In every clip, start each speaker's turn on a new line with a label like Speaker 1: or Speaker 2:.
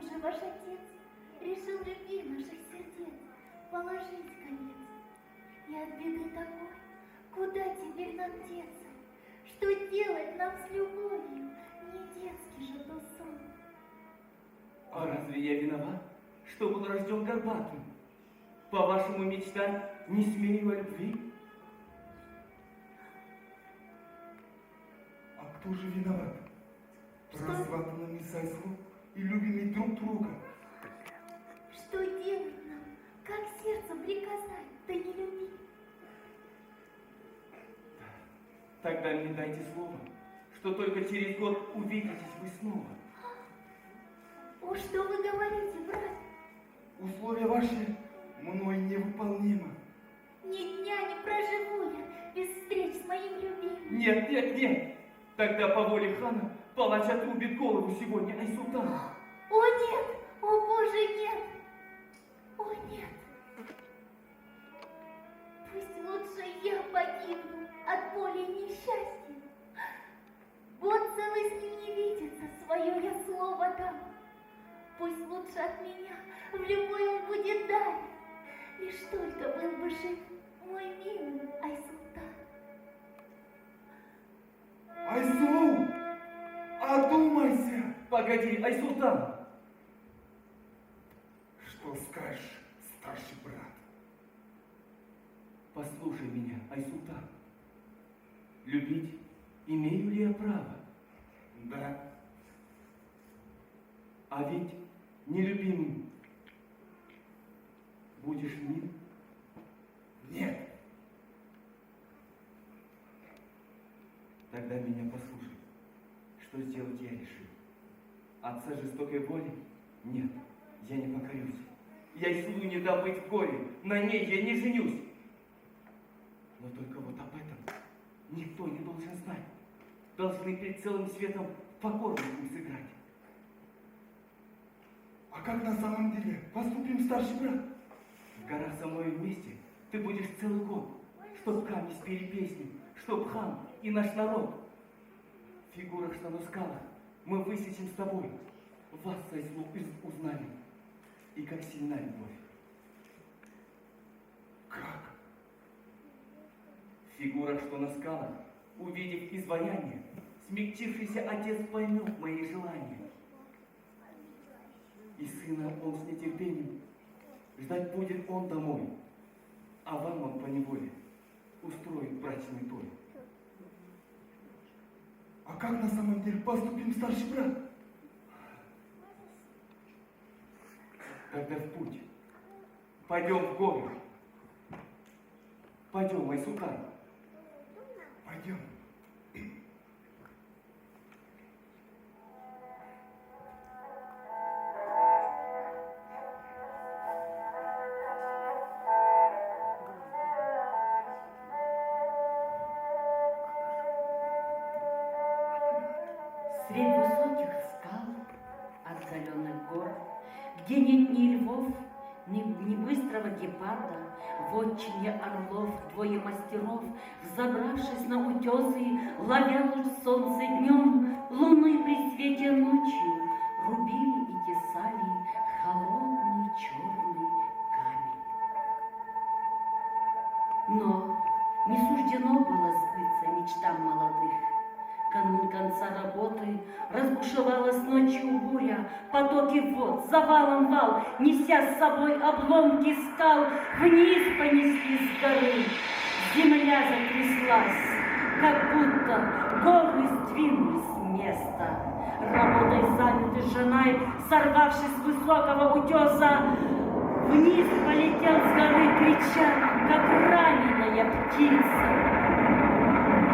Speaker 1: сам же ваш отец решил любви наших сердец положить конец. И от беды такой, куда теперь нам деться? Что делать нам с любовью? Не детский же был сон.
Speaker 2: А разве я виноват, что был рожден горбатым? По-вашему, мечтать не смею о любви?
Speaker 3: А кто же виноват? Разватанными Сайслу и любимый друг друга.
Speaker 1: Что делать нам? Как сердцу приказать, да не люби?
Speaker 2: Тогда мне дайте слово, что только через год увидитесь вы снова.
Speaker 1: О, что вы говорите, брат?
Speaker 3: Условия ваши мной невыполнимы.
Speaker 1: Ни дня не проживу я без встреч с моим любимым.
Speaker 2: Нет, нет, нет. Тогда по воле хана палач отрубит голову сегодня Айсултану.
Speaker 1: О, нет! О, Боже, нет! О, нет! Пусть лучше я погибну от боли и несчастья. Год целый с ним не видится, свое я слово дам. Пусть лучше от меня в любой он будет даль. Лишь только был бы жив мой милый Айсултан.
Speaker 3: Айсул, одумайся!
Speaker 2: Погоди, Айсултан!
Speaker 3: Что скажешь, старший брат?
Speaker 2: Послушай меня, Айсултан. Любить имею ли я право?
Speaker 3: Да.
Speaker 2: А ведь нелюбимым будешь мил?
Speaker 3: Нет.
Speaker 2: Тогда меня послушай. Что сделать я решил. Отца жестокой воли? Нет, я не покорюсь. Я Айсулу не дам быть в горе, на ней я не женюсь. Но только вот об этом никто не должен знать. Должны перед целым светом покорность сыграть.
Speaker 3: А как на самом деле поступим, старший брат?
Speaker 2: В горах со мной вместе ты будешь целый год, чтоб камни спели песню, чтоб хан и наш народ. В фигурах, что на скалах, мы высечем с тобой. Вас с Айсулу узнали. И как сильна любовь.
Speaker 3: Как?
Speaker 2: В фигурах, что на скалах, увидев изваяние, смягчившийся отец поймет мои желания. И сына он с нетерпением ждать будет он домой, а вам он поневоле устроит брачный той.
Speaker 3: А как на самом деле поступим, старший брат?
Speaker 2: Тогда в путь. Пойдем в горы. Пойдем, Айсултан.
Speaker 3: Пойдем.
Speaker 4: Средь высоких скал, отдаленных гор, где нет ни львов, ни быстрого гепарда, в отчине орлов двое мастеров, взобравшись на утесы, ловя луч солнца днем, луны при свете ночью, рубили и тесали холодный черный камень. Но не суждено было сбыться мечтам молодых. Канун конца работы разбушевалась ночью буря, потоки вод, завалом вал, неся с собой обломки скал, вниз понеслись с горы. Земля затряслась, как будто горы сдвинулись с места. Работой заняты женой, сорвавшись с высокого утеса, вниз полетел с горы, крича, как раненая птица.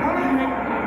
Speaker 4: И над ней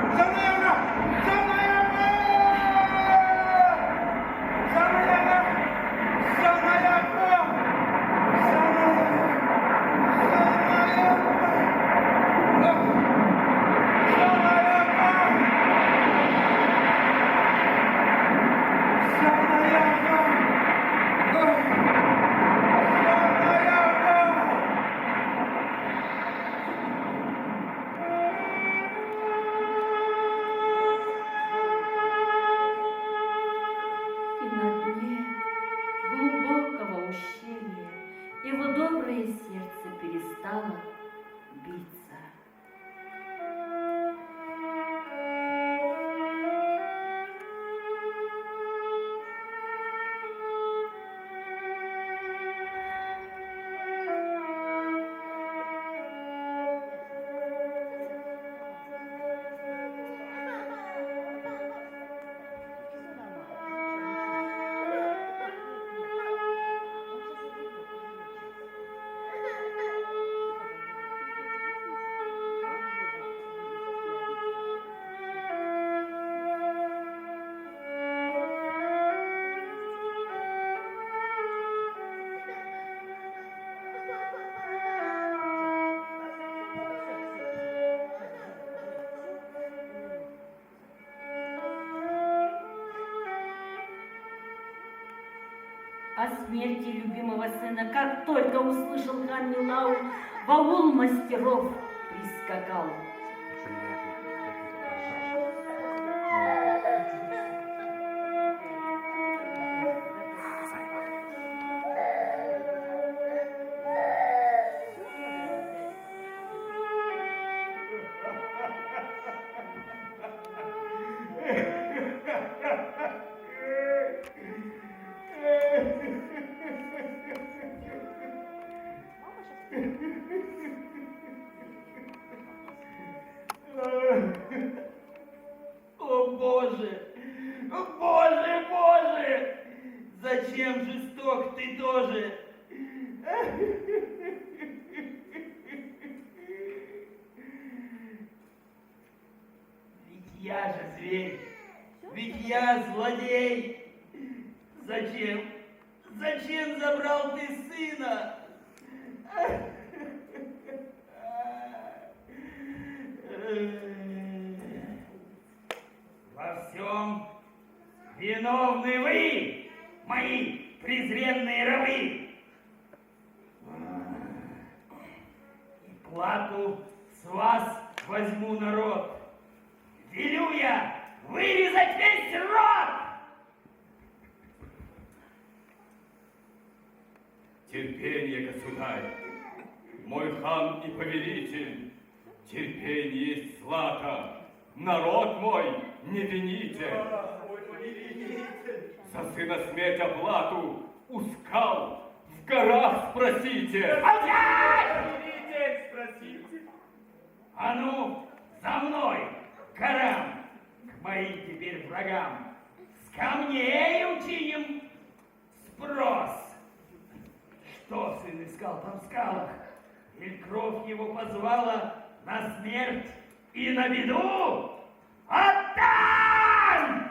Speaker 4: О смерти любимого сына, как только услышал хан Милау, в аул мастеров прискакал.
Speaker 2: О Боже! Боже, Боже! Зачем жесток ты тоже? Ведь я же зверь, ведь я злодей. Зачем? Зачем забрал ты сына? Во всем виновны вы, мои презренные рабы. И плату с вас возьму, народ. Велю я вырезать весь рот.
Speaker 5: Терпение, государь, мой хан и повелитель, терпение есть злато, народ мой не вините. За сына смерть оплату у скал в горах спросите.
Speaker 2: Повелитель, спросите. А ну, за мной, к горам, к моим теперь врагам. С камней учиним спрос. Что сын искал там в скалах? Или кровь его позвала на смерть и на беду? Отдам!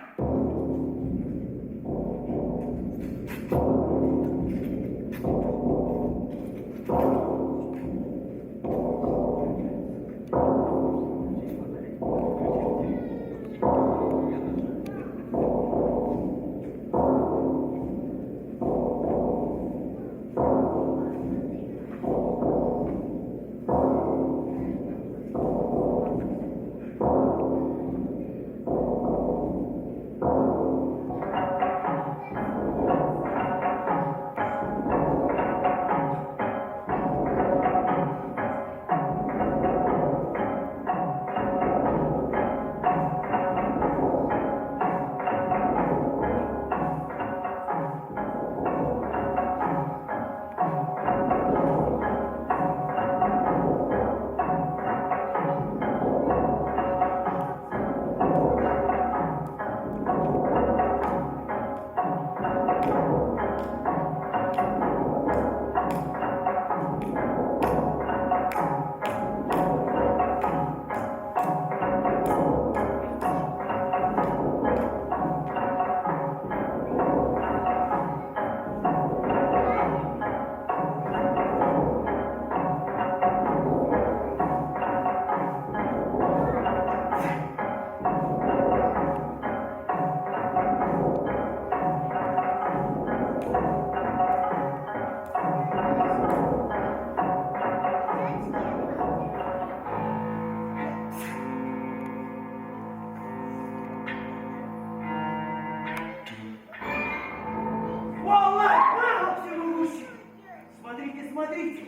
Speaker 6: Смотрите,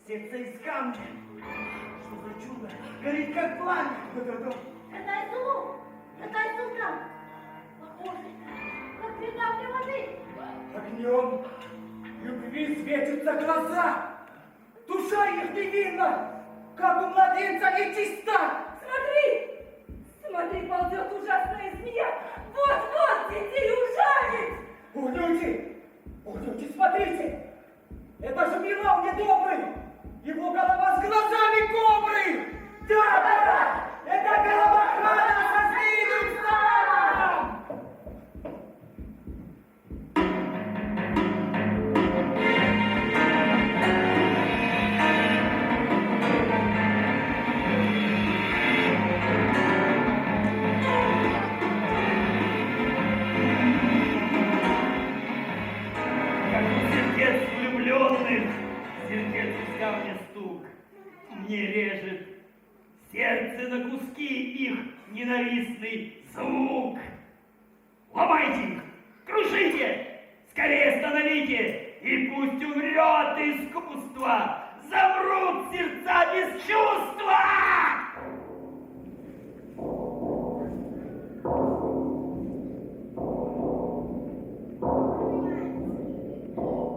Speaker 6: сердце из камня. Что за чудо? Горит как пламя.
Speaker 1: Это Айсулу! Это Айсултан! Похоже, как три капли воды!
Speaker 6: Огнем любви светятся глаза. Душа их невинна, как у младенца нечиста.
Speaker 1: Смотри! Смотри, ползет ужасная змея! Вот-вот детей ужалит!
Speaker 6: О, люди, смотрите! Это же Милау недобрый! Его голова с глазами кобры! Да! Это голова хана со змеиным станом! скажу сердец влюбленных, сердец из камня стук. Мне режет сердце на куски их ненавистный звук. Ломайте их, крушите, скорее остановите, и пусть умрет искусство, замрут сердца без чувства!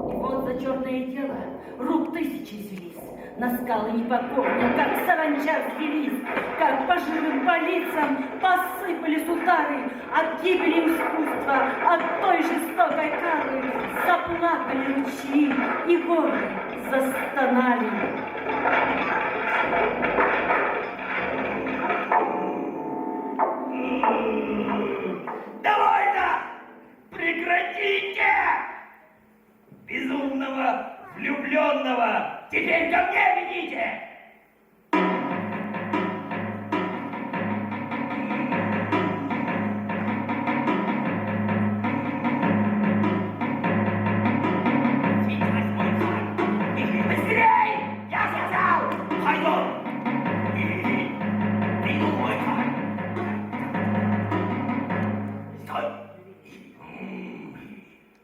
Speaker 4: И вот за черное дело рук тысячи взялись, на скалы непокорные, как саранча взвелись, как по живым полицам посыпались удары от гибели искусства, от той жестокой кары. Заплакали ручьи и горы застонали.
Speaker 6: Довольно! Прекратите! Безумного, влюбленного, теперь ко мне ведите! Быстрей! Я сказал! Хайдон! Ты мой хан! Стой!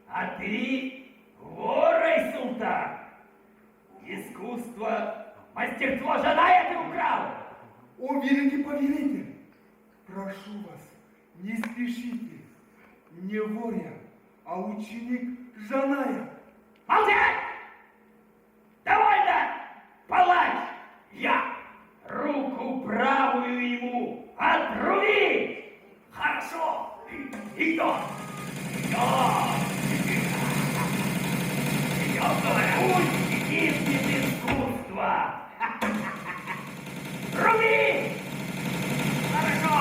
Speaker 6: А ты ворой, султан! Искусство, мастерство Жаная ты украл!
Speaker 3: О, великий повелитель, прошу вас, не спешите. Не вор я, а ученик Жаная.
Speaker 6: Молчать! Довольно! Палач! Я! Руку правую ему отруби! Хорошо! Идем! Пусть гибнет искусство! Руби! Хорошо!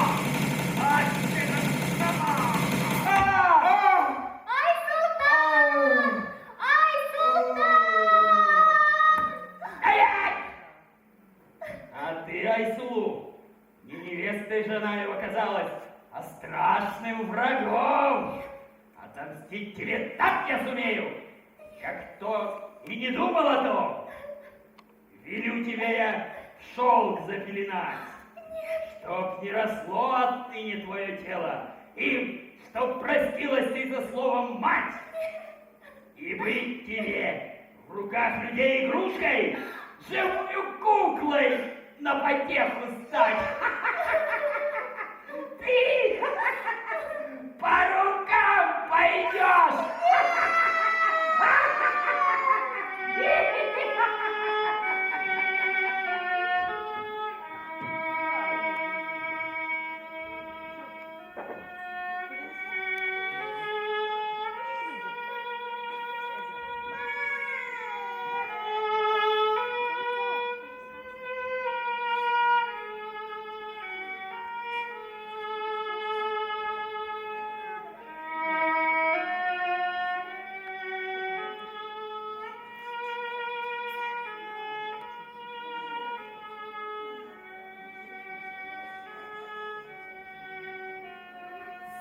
Speaker 1: Ай, султан! Ай, султан!
Speaker 6: Стоять! А ты, Айсулу, не невестой Жанаев оказалась, а страшным врагом. Отомстить тебе так я сумею, как то и не думал о том. Велю тебе я в шелк запеленать, чтоб не росло отныне твое тело, и чтоб простилась ты за словом «мать», и быть тебе в руках людей игрушкой, живую куклой на потеху стать. Ты по рукам пойдешь.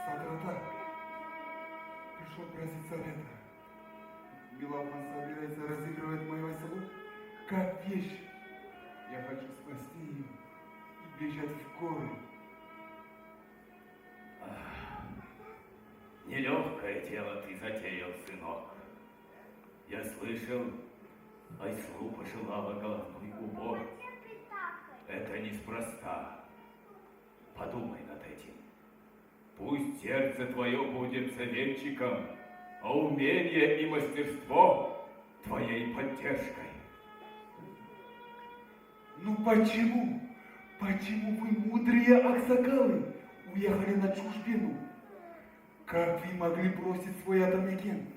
Speaker 3: Сократа пришел просить совета. Белофан собирается разыгрывать мою Айсулу как вещь. Я хочу спасти ее и бежать в горы.
Speaker 5: Нелегкое дело ты затеял, сынок. Я слышал, Айслу пожелала головной убор. Это неспроста. Подумай над этим. Пусть сердце твое будет советчиком, а умение и мастерство твоей поддержкой.
Speaker 3: Ну почему? Почему вы, мудрые аксакалы, уехали на чужбину? Как вы могли бросить свой атамекен?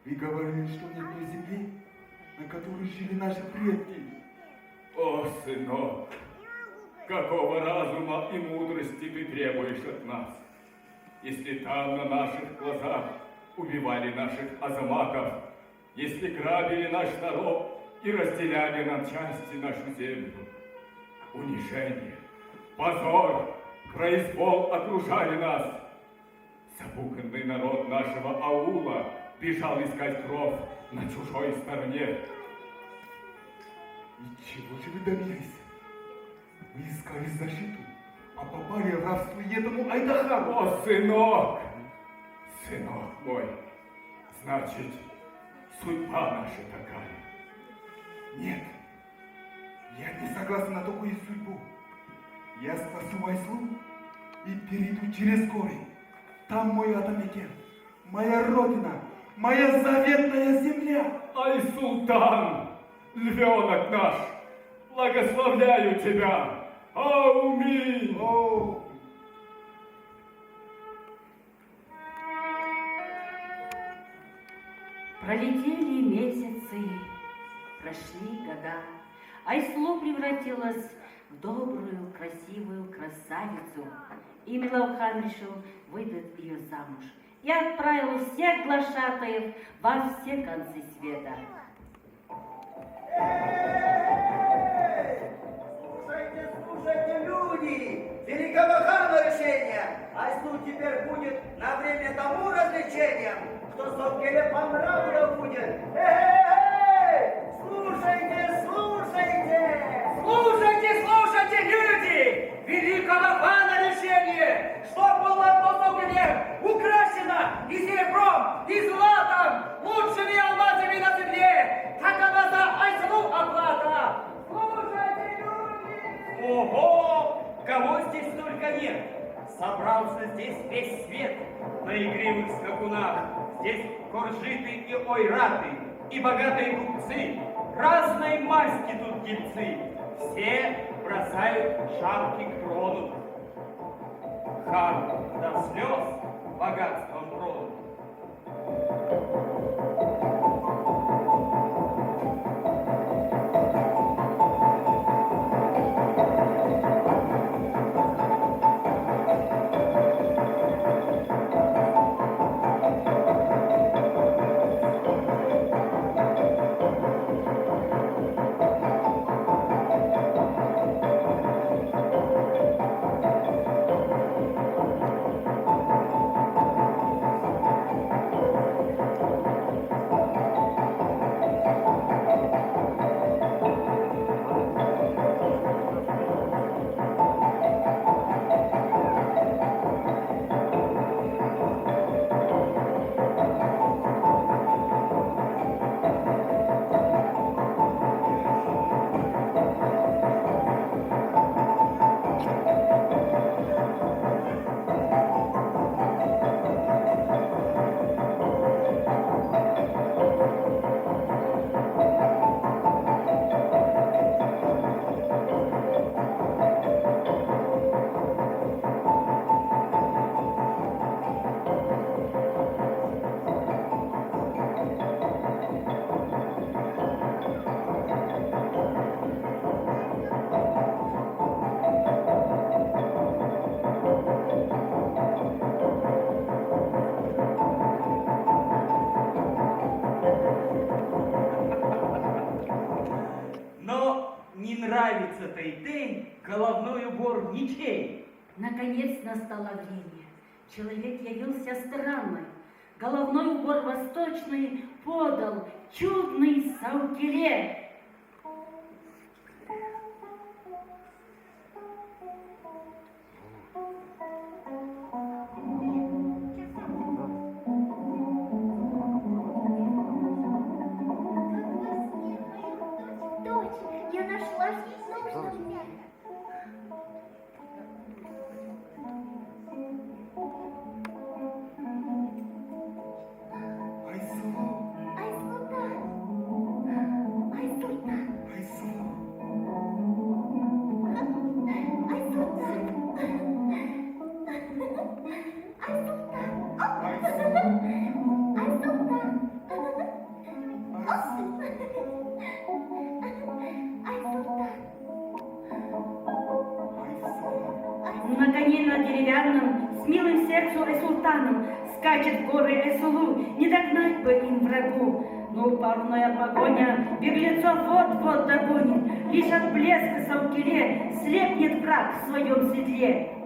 Speaker 3: Вы говорили, что нет той земли, на которой жили наши предки.
Speaker 5: О, сынок, какого разума и мудрости ты требуешь от нас, если там на наших глазах убивали наших азаматов, если грабили наш народ и разделяли на части нашу землю? Унижение, позор, произвол окружали нас. Запуганный народ нашего аула бежал искать кров на чужой стороне.
Speaker 3: И чего же вы добились? Вы искали защиту, а попали в рабство этому Айдахару.
Speaker 5: О, сынок! Сынок мой, значит, судьба наша такая.
Speaker 3: Нет, я не согласен на такую судьбу. Я спасу Айслу и перейду через горы. Там мой Атамекен, моя родина, моя заветная земля.
Speaker 5: Ай, султан, львенок наш, благословляю тебя. Аумин!
Speaker 3: О,
Speaker 4: Пролетели месяцы, прошли года. Айслу превратилась в добрую, красивую красавицу. И Милаухан решил выдать ее замуж и отправил всех глашатаев во все концы света.
Speaker 7: Слушайте, слушайте, люди! Великого хана решение! Айслу теперь будет на время тому развлечением, что Совкеле по нраву ее будет! Эй! Слушайте, слушайте! Слушайте, слушайте, люди! Великого хана решение! Что было по Совкеле украшено и серебром, и златом, лучшими алмазами на земле! Такова за Айслу оплата! Слушайте, люди! Ого! Кого здесь только нет! Собрался здесь весь свет на игривых скакунах. Здесь коржиты и ойраты, и богатые купцы, разной масти тут дельцы. Все бросают шапки к трону. Хан до слез богатством тронут. Не нравится Тей-Тей, головной убор ничей.
Speaker 4: Наконец настало время. Человек явился странный. Головной убор восточный подал чудный Саукеле.
Speaker 1: Дочь, я нашла здесь нужное.
Speaker 3: Айслу,
Speaker 1: Айсултан! Айсултан!
Speaker 3: Айслу.
Speaker 1: Айсултан! Айсултан!
Speaker 3: Айслу,
Speaker 1: Айсултан!
Speaker 3: Айслу.
Speaker 4: На коне на деревянном, с милым сердцу Айсултаном, скачет в горы Айсулу, не догнать бы им врагу. Но упорная погоня беглецов вот-вот догонит, лишь от блеска Саукеле слепнет враг в своем седле.